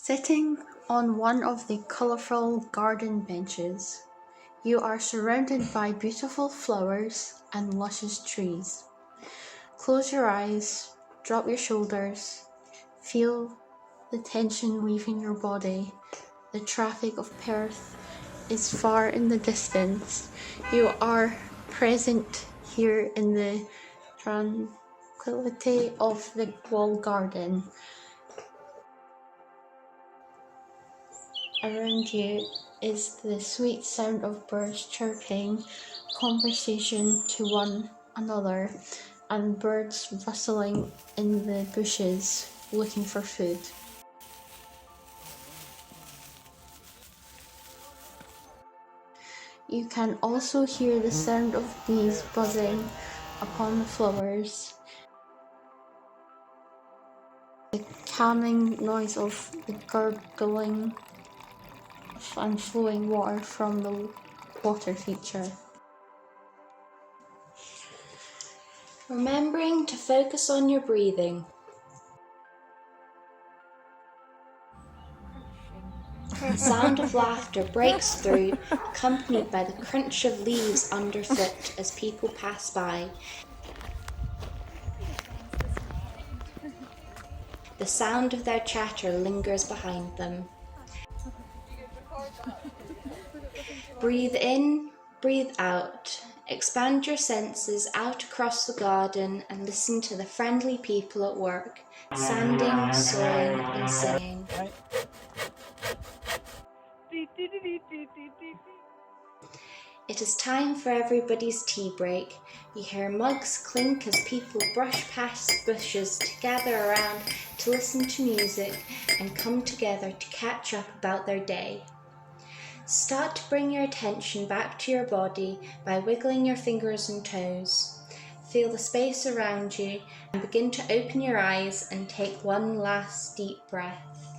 Sitting on one of the colorful garden benches, you are surrounded by beautiful flowers and luscious trees. Close your eyes, drop your shoulders, feel the tension leaving your body. The traffic of Perth is far in the distance. You are present here in the tranquility of the walled garden. Around you is the sweet sound of birds chirping, conversation to one another, and birds rustling in the bushes looking for food. You can also hear the sound of bees buzzing upon the flowers, the calming noise of the gurgling and flowing water from the water feature. Remembering to focus on your breathing. The sound of laughter breaks through, accompanied by the crunch of leaves underfoot as people pass by. The sound of their chatter lingers behind them. Breathe in, breathe out. Expand your senses out across the garden and listen to the friendly people at work, sanding, sawing and singing. It is time for everybody's tea break. You hear mugs clink as people brush past bushes to gather around to listen to music and come together to catch up about their day. Start to bring your attention back to your body by wiggling your fingers and toes. Feel the space around you and begin to open your eyes and take one last deep breath.